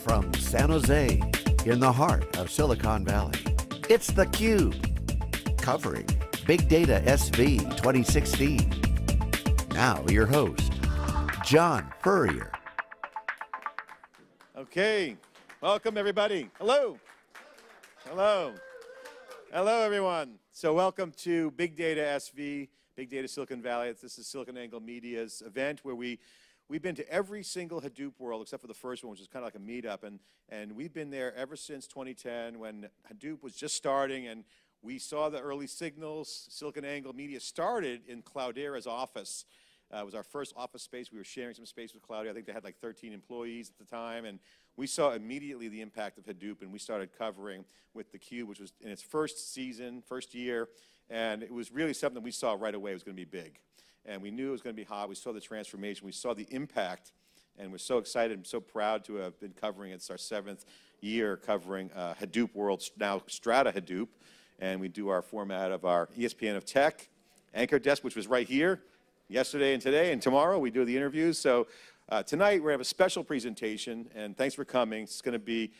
From San Jose, in the heart of Silicon Valley, it's theCUBE, covering Big Data SV 2016. Now your host, John Furrier. Okay, welcome everybody. Hello. Hello. Hello everyone. So welcome to Big Data SV, Big Data Silicon Valley. This is SiliconANGLE Media's event where we've been to every single Hadoop world except for the first one, which is kind of like a meetup, and we've been there ever since 2010 when Hadoop was just starting, and we saw the early signals. SiliconANGLE Media started in Cloudera's office. It was our first office space. We were sharing some space with Cloudera. I think they had like 13 employees at the time, and we saw immediately the impact of Hadoop, and we started covering with theCUBE, which was in its first season, first year, and it was really something we saw right away. It was going to be big. And we knew it was going to be hot. We saw the transformation. We saw the impact. And we're so excited and so proud to have been covering. It's our 7th year covering Hadoop world, now Strata Hadoop. And we do our format of our ESPN of Tech, Anchor Desk, which was right here yesterday and today. And tomorrow we do the interviews. So tonight we're going to have a special presentation. And thanks for coming. It's going to be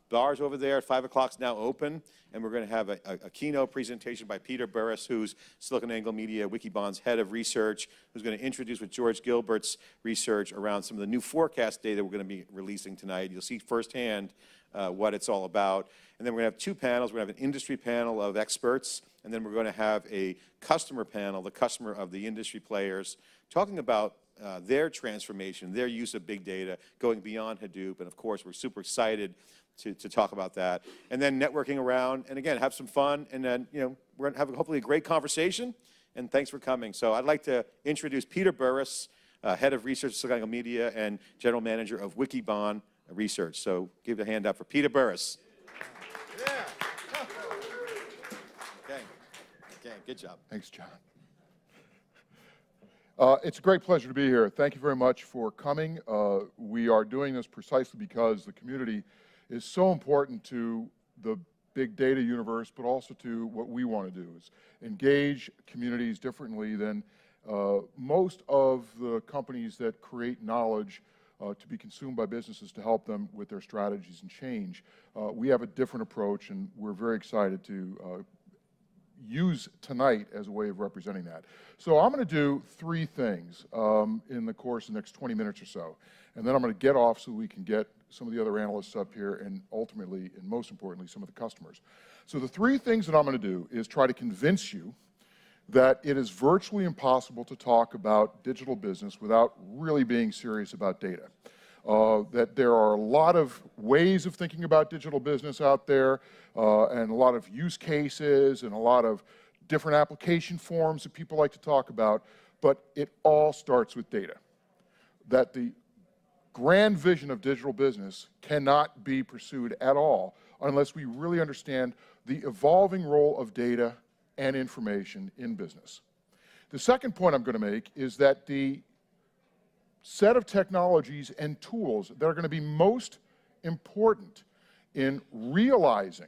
bars over there at 5 o'clock now open, and we're going to have a keynote presentation by Peter Burris, who's SiliconANGLE Media Wikibon's head of research, who's going to introduce with George Gilbert's research around some of the new forecast data we're going to be releasing tonight. You'll see firsthand what it's all about. And then we're going to have 2 panels. We're going to have an industry panel of experts, and then we're going to have a customer panel, the customer of the industry players, talking about their transformation, their use of big data, going beyond Hadoop. And of course, we're super excited to talk about that. And then networking around, and again, have some fun, and then, we're going to have hopefully a great conversation, and thanks for coming. So I'd like to introduce Peter Burris, head of research at SiliconANGLE Media and general manager of Wikibon Research. So give a hand up for Peter Burris. Yeah. Okay, good job. Thanks, John. It's a great pleasure to be here. Thank you very much for coming. We are doing this precisely because the community is so important to the big data universe, but also to what we want to do, is engage communities differently than most of the companies that create knowledge to be consumed by businesses to help them with their strategies and change. We have a different approach, and we're very excited to use tonight as a way of representing that. So I'm going to do 3 things in the course of the next 20 minutes or so. And then I'm going to get off so we can get some of the other analysts up here and ultimately, and most importantly, some of the customers. So the 3 things that I'm going to do is try to convince you that it is virtually impossible to talk about digital business without really being serious about data. That there are a lot of ways of thinking about digital business out there, and a lot of use cases and a lot of different application forms that people like to talk about, but it all starts with data. That the grand vision of digital business cannot be pursued at all unless we really understand the evolving role of data and information in business. The second point I'm going to make is that the set of technologies and tools that are going to be most important in realizing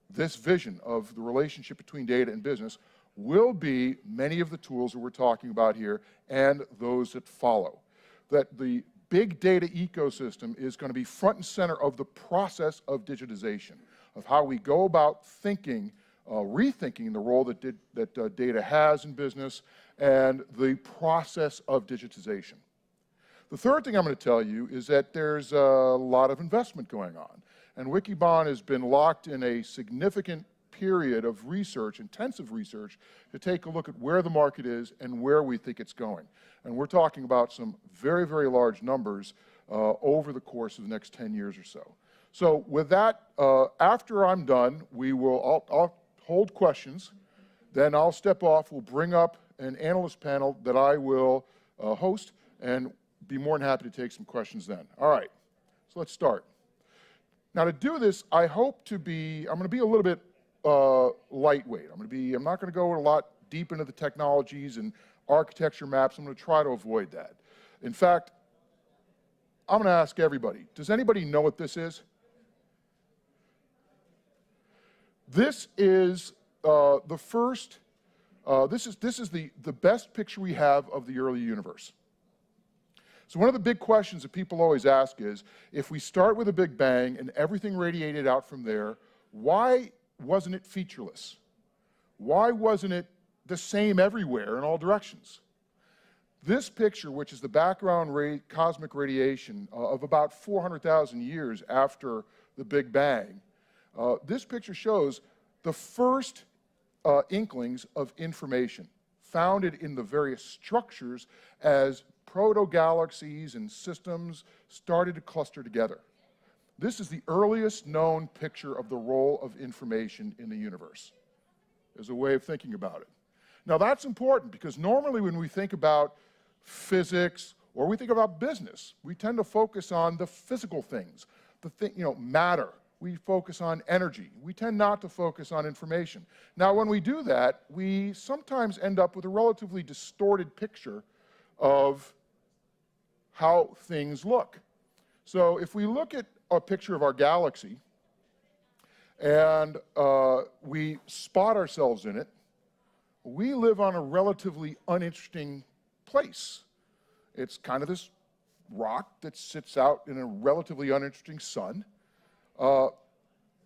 this vision of the relationship between data and business will be many of the tools that we're talking about here and those that follow. That the big data ecosystem is going to be front and center of the process of digitization, of how we go about thinking, rethinking the role that data has in business and the process of digitization. The third thing I'm going to tell you is that there's a lot of investment going on. And Wikibon has been locked in a significant period of research, intensive research, to take a look at where the market is and where we think it's going. And we're talking about some very, very large numbers over the course of the next 10 years or so. So with that, after I'm done, I'll hold questions. Then I'll step off. We'll bring up an analyst panel that I will host and be more than happy to take some questions then. All right, so let's start. Now to do this, I'm going to be a little bit lightweight. I'm not going to go a lot deep into the technologies and architecture maps. I'm going to try to avoid that. In fact, I'm going to ask everybody, does anybody know what this is? This is the first, this is the best picture we have of the early universe. So one of the big questions that people always ask is, if we start with a big bang and everything radiated out from there, why wasn't it featureless? Why wasn't it the same everywhere in all directions? This picture, which is the background cosmic radiation of about 400,000 years after the Big Bang, this picture shows the first inklings of information founded in the various structures as proto-galaxies and systems started to cluster together. This is the earliest known picture of the role of information in the universe, as a way of thinking about it. Now that's important because normally when we think about physics or we think about business, we tend to focus on the physical things, matter. We focus on energy. We tend not to focus on information. Now when we do that, we sometimes end up with a relatively distorted picture of how things look. So if we look at a picture of our galaxy and we spot ourselves in it, we live on a relatively uninteresting place. It's kind of this rock that sits out in a relatively uninteresting sun.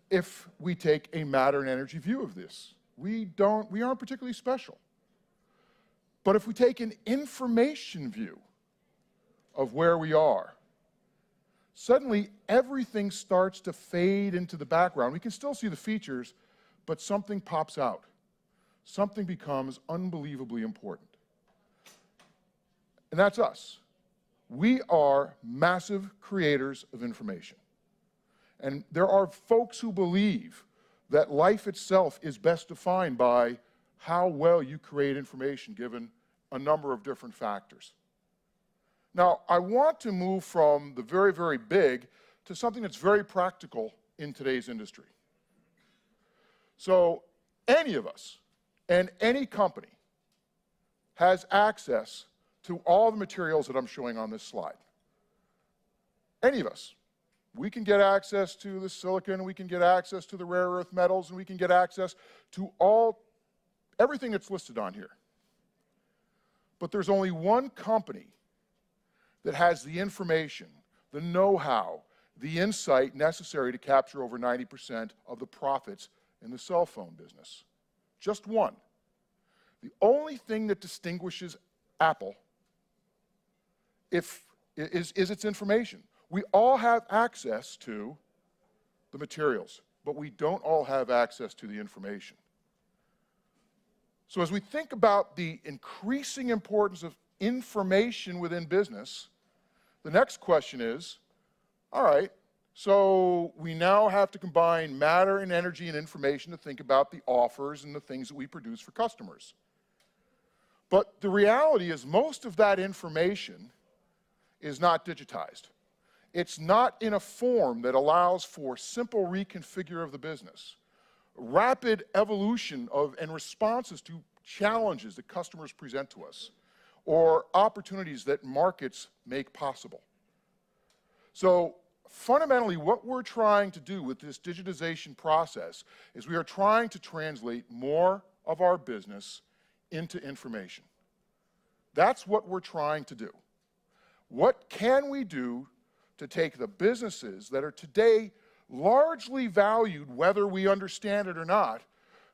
If we take a matter and energy view of this, we aren't particularly special. But if we take an information view of where we are, suddenly everything starts to fade into the background. We can still see the features, but something pops out. Something becomes unbelievably important. And that's us. We are massive creators of information. And there are folks who believe that life itself is best defined by how well you create information given a number of different factors. Now, I want to move from the very, very big to something that's very practical in today's industry. So any of us and any company has access to all the materials that I'm showing on this slide. Any of us. We can get access to the silicon, we can get access to the rare earth metals, and we can get access to everything that's listed on here. But there's only one company that has the information, the know-how, the insight necessary to capture over 90% of the profits in the cell phone business. Just one. The only thing that distinguishes Apple is its information. We all have access to the materials, but we don't all have access to the information. So as we think about the increasing importance of information within business, the next question is, all right, so we now have to combine matter and energy and information to think about the offers and the things that we produce for customers. But the reality is most of that information is not digitized. It's not in a form that allows for simple reconfigure of the business, rapid evolution of and responses to challenges that customers present to us, or opportunities that markets make possible. So fundamentally, what we're trying to do with this digitization process is we are trying to translate more of our business into information. That's what we're trying to do. What can we do to take the businesses that are today largely valued, whether we understand it or not,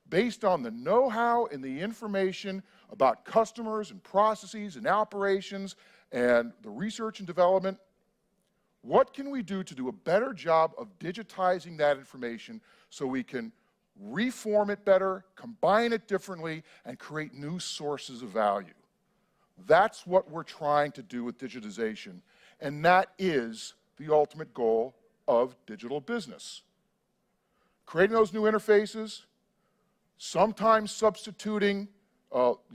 based on the know-how and the information about customers and processes and operations and the research and development? What can we do to do a better job of digitizing that information so we can reform it better, combine it differently, and create new sources of value? That's what we're trying to do with digitization, and that is the ultimate goal of digital business. Creating those new interfaces, sometimes substituting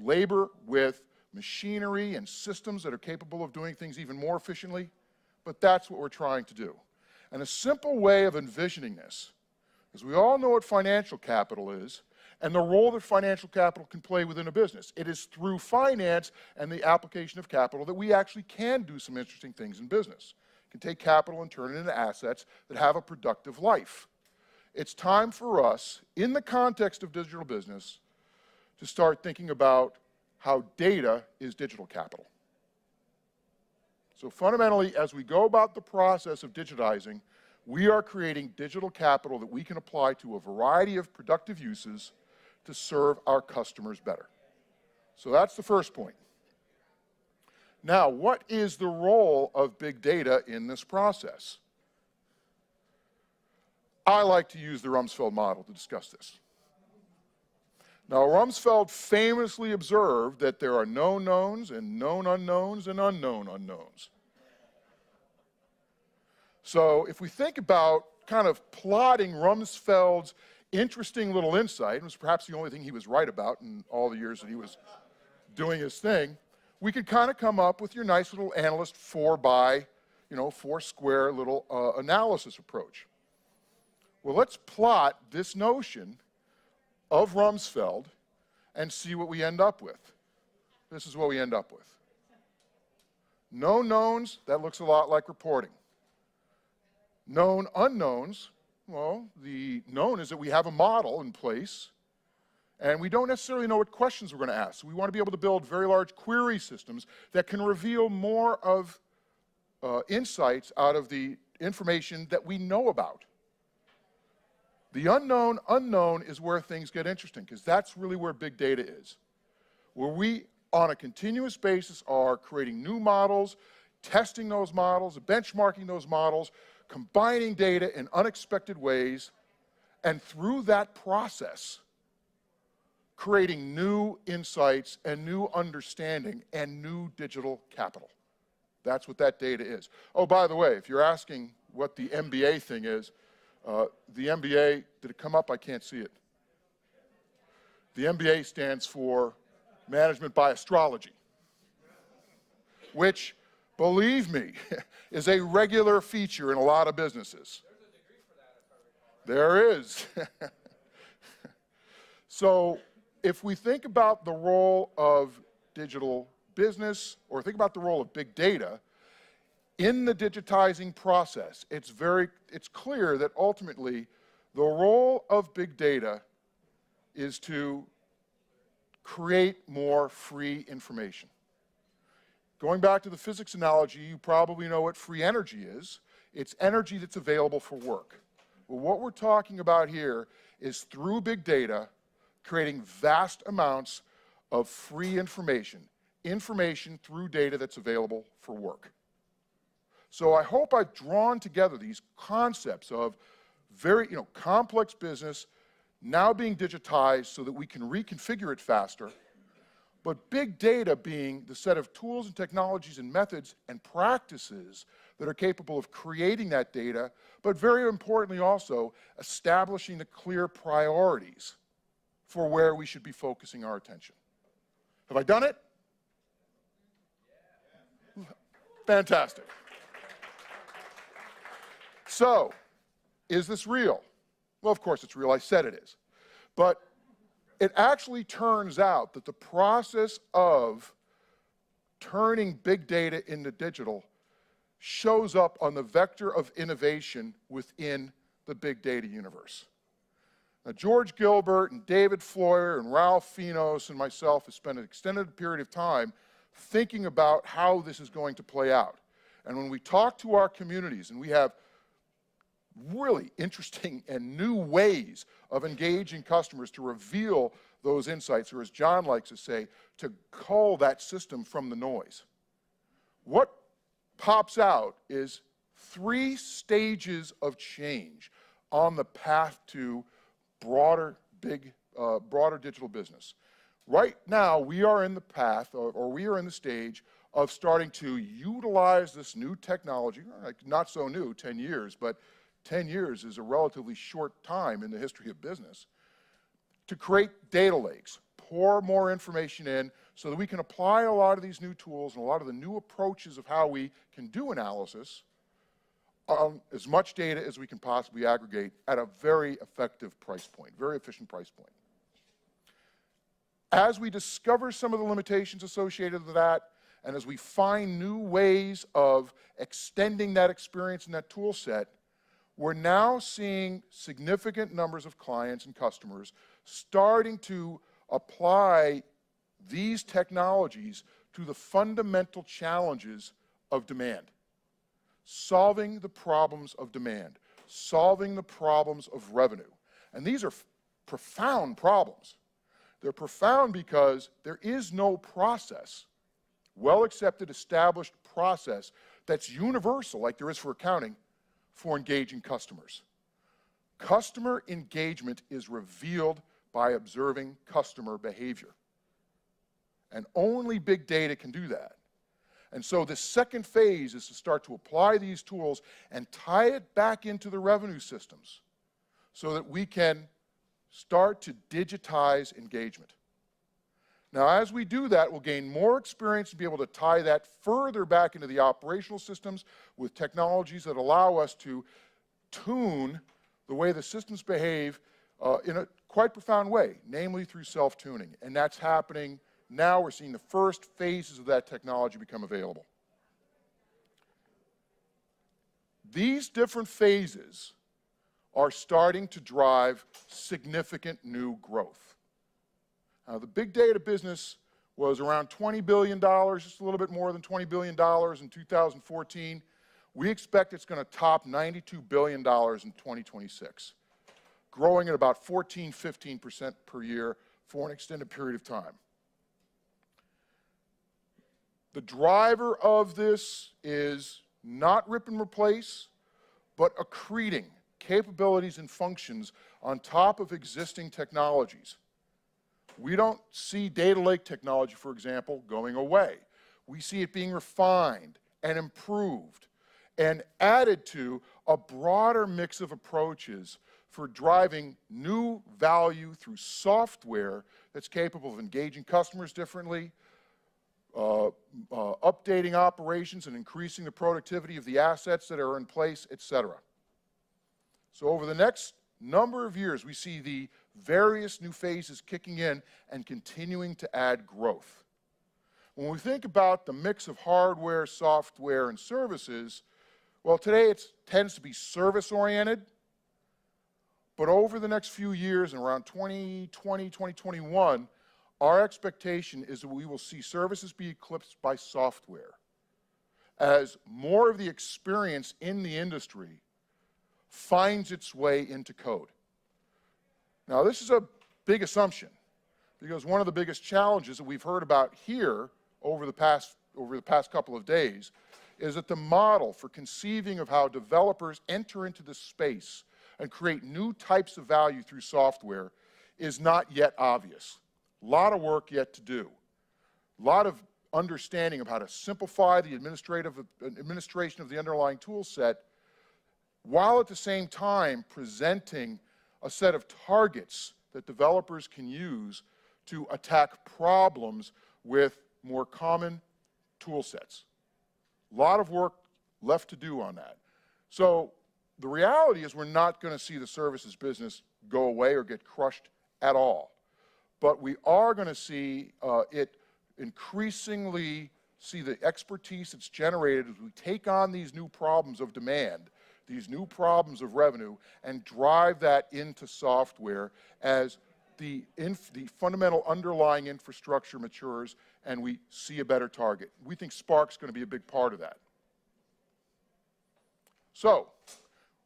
labor with machinery and systems that are capable of doing things even more efficiently, but that's what we're trying to do. And a simple way of envisioning this is we all know what financial capital is and the role that financial capital can play within a business. It is through finance and the application of capital that we actually can do some interesting things in business. You can take capital and turn it into assets that have a productive life. It's time for us, in the context of digital business, to start thinking about how data is digital capital. So fundamentally, as we go about the process of digitizing, we are creating digital capital that we can apply to a variety of productive uses to serve our customers better. So that's the first point. Now, what is the role of big data in this process? I like to use the Rumsfeld model to discuss this. Now, Rumsfeld famously observed that there are known knowns and known unknowns and unknown unknowns. So if we think about kind of plotting Rumsfeld's interesting little insight, it was perhaps the only thing he was right about in all the years that he was doing his thing, we could kind of come up with your nice little analyst four square little analysis approach. Well, let's plot this notion of Rumsfeld and see what we end up with. This is what we end up with. Known knowns, that looks a lot like reporting. Known unknowns, well, the known is that we have a model in place and we don't necessarily know what questions we're going to ask. So we want to be able to build very large query systems that can reveal more of insights out of the information that we know about. The unknown is where things get interesting, because that's really where big data is. Where we, on a continuous basis, are creating new models, testing those models, benchmarking those models, combining data in unexpected ways, and through that process, creating new insights and new understanding and new digital capital. That's what that data is. Oh, by the way, if you're asking what the MBA thing is, the MBA, did it come up? I can't see it. The MBA stands for Management by Astrology, which, believe me, is a regular feature in a lot of businesses. There's a degree for that, if I recall. There is. So if we think about the role of digital business, or think about the role of big data, in the digitizing process, it's clear that ultimately the role of big data is to create more free information. Going back to the physics analogy, you probably know what free energy is. It's energy that's available for work. Well, what we're talking about here is through big data, creating vast amounts of free information through data that's available for work. So I hope I've drawn together these concepts of very complex business now being digitized so that we can reconfigure it faster, but big data being the set of tools and technologies and methods and practices that are capable of creating that data, but very importantly also establishing the clear priorities for where we should be focusing our attention. Have I done it? Fantastic. So, is this real? Well, of course it's real. I said it is. But it actually turns out that the process of turning big data into digital shows up on the vector of innovation within the big data universe. Now, George Gilbert and David Floyer and Ralph Finos and myself have spent an extended period of time thinking about how this is going to play out. And when we talk to our communities, and we have really interesting and new ways of engaging customers to reveal those insights, or as John likes to say, to cull that system from the noise. What pops out is 3 stages of change on the path to broader digital business. Right now, we are in the path, or we are in the stage of starting to utilize this new technology, not so new, 10 years, but 10 years is a relatively short time in the history of business, to create data lakes, pour more information in so that we can apply a lot of these new tools and a lot of the new approaches of how we can do analysis on as much data as we can possibly aggregate at a very effective price point, very efficient price point. As we discover some of the limitations associated with that, and as we find new ways of extending that experience and that tool set, we're now seeing significant numbers of clients and customers starting to apply these technologies to the fundamental challenges of demand. Solving the problems of demand. Solving the problems of revenue. And these are profound problems. They're profound because there is no process, well-accepted, established process that's universal, like there is for accounting, for engaging customers. Customer engagement is revealed by observing customer behavior. And only big data can do that. And so the second phase is to start to apply these tools and tie it back into the revenue systems so that we can start to digitize engagement. Now, as we do that, we'll gain more experience to be able to tie that further back into the operational systems with technologies that allow us to tune the way the systems behave in a quite profound way, namely through self-tuning. And that's happening now. We're seeing the first phases of that technology become available. These different phases are starting to drive significant new growth. Now, the big data business was around $20 billion, just a little bit more than $20 billion in 2014. We expect it's going to top $92 billion in 2026, growing at about 14–15% per year for an extended period of time. The driver of this is not rip and replace, but accreting capabilities and functions on top of existing technologies. We don't see data lake technology, for example, going away. We see it being refined and improved and added to a broader mix of approaches for driving new value through software that's capable of engaging customers differently, updating operations and increasing the productivity of the assets that are in place, et cetera. So over the next number of years, we see the various new phases kicking in and continuing to add growth. When we think about the mix of hardware, software, and services, well, today it tends to be service-oriented, but over the next few years, and around 2020, 2021, our expectation is that we will see services be eclipsed by software as more of the experience in the industry finds its way into code. Now, this is a big assumption because one of the biggest challenges that we've heard about here over the past couple of days is that the model for conceiving of how developers enter into this space and create new types of value through software is not yet obvious. A lot of work yet to do. A lot of understanding of how to simplify the administration of the underlying tool set, while at the same time presenting a set of targets that developers can use to attack problems with more common tool sets. A lot of work left to do on that. So the reality is we're not going to see the services business go away or get crushed at all. But we are going to see it increasingly see the expertise that's generated as we take on these new problems of demand, these new problems of revenue, and drive that into software as the fundamental underlying infrastructure matures and we see a better target. We think Spark's going to be a big part of that. So,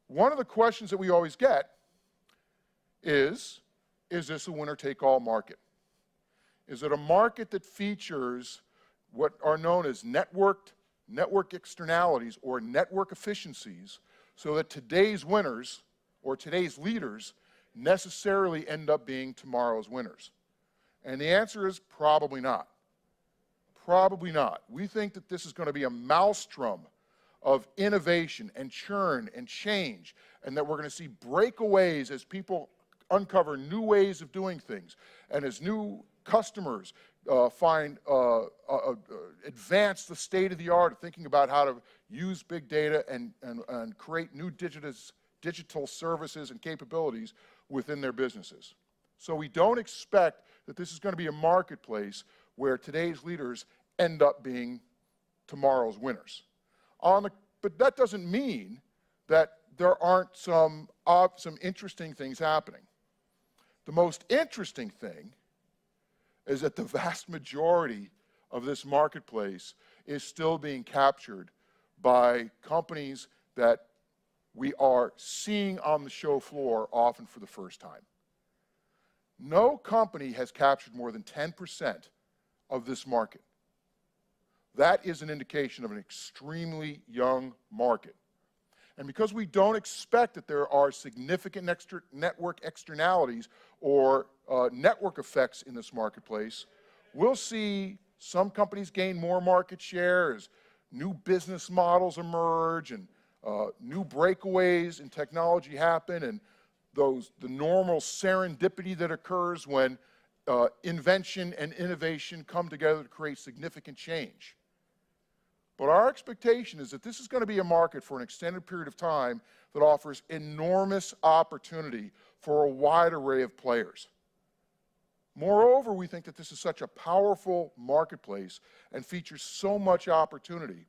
one of the questions that we always get is this a winner-take-all market? Is it a market that features what are known as network externalities or network efficiencies so that today's winners or today's leaders necessarily end up being tomorrow's winners? And the answer is probably not. Probably not. We think that this is going to be a maelstrom of innovation and churn and change, and that we're going to see breakaways as people uncover new ways of doing things, and as new customers advance the state of the art of thinking about how to use big data and create new digital services and capabilities within their businesses. So we don't expect that this is going to be a marketplace where today's leaders end up being tomorrow's winners. But that doesn't mean that there aren't some interesting things happening. The most interesting thing is that the vast majority of this marketplace is still being captured by companies that we are seeing on the show floor often for the first time. No company has captured more than 10% of this market. That is an indication of an extremely young market. And because we don't expect that there are significant network externalities or network effects in this marketplace, we'll see some companies gain more market share as new business models emerge and new breakaways in technology happen, and the normal serendipity that occurs when invention and innovation come together to create significant change. But our expectation is that this is going to be a market for an extended period of time that offers enormous opportunity for a wide array of players. Moreover, we think that this is such a powerful marketplace and features so much opportunity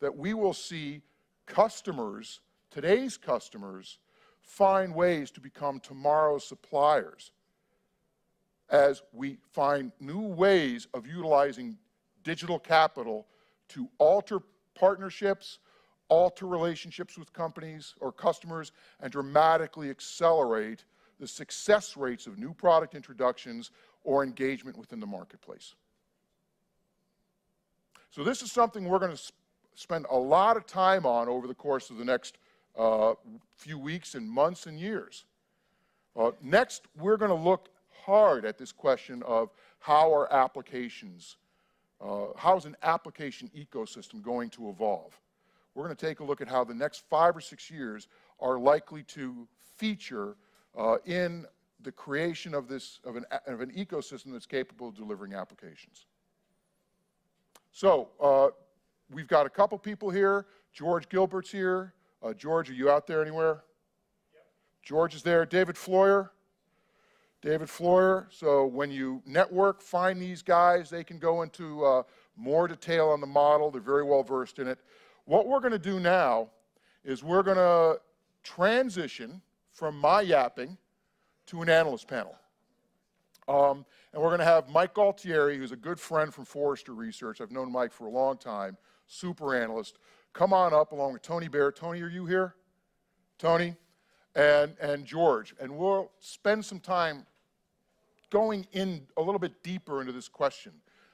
that we will see customers, today's customers, find ways to become tomorrow's suppliers as we find new ways of utilizing digital capital to alter partnerships, alter relationships with companies or customers, and dramatically accelerate the success rates of new product introductions or engagement within the marketplace. So this is something we're going to spend a lot of time on over the course of the next few weeks and months and years. Next, we're going to look hard at this question of how are applications, how's an application ecosystem going to evolve? We're going to take a look at how the next 5 or 6 years are likely to feature in the creation of an ecosystem that's capable of delivering applications. So we've got a couple people here. George Gilbert's here. George, are you out there anywhere? Yep. George is there. David Floyer. David Floyer. So when you network, find these guys. They can go into more detail on the model. They're very well versed in it. What we're going to do now is we're going to transition from my yapping to an analyst panel. And we're going to have Mike Galtieri, who's a good friend from Forrester Research. I've known Mike for a long time, super analyst. Come on up along with Tony Baer. Tony, are you here? Tony and George. And we'll spend some time going in a little bit deeper into this question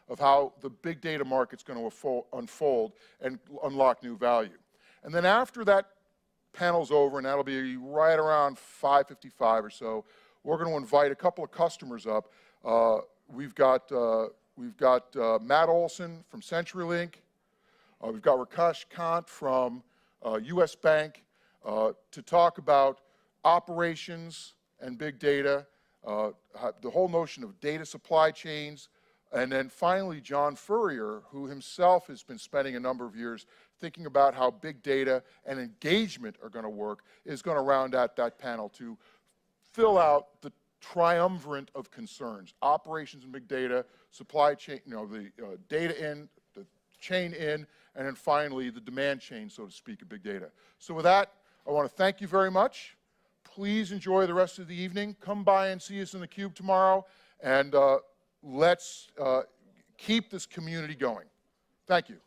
of how the big data market's going to unfold and unlock new value. And then after that panel's over, and that'll be right around 5:55 or so, we're going to invite a couple of customers up. We've got Matt Olson from CenturyLink. We've got Rakesh Kant from US Bank to talk about operations and big data, the whole notion of data supply chains, and then finally John Furrier, who himself has been spending a number of years thinking about how big data and engagement are going to work, is going to round out that panel to fill out the triumvirate of concerns: operations and big data, supply chain, the data in, the chain in, and then finally the demand chain, so to speak, of big data. So with that, I want to thank you very much. Please enjoy the rest of the evening. Come by and see us in the Cube tomorrow, and let's keep this community going. Thank you.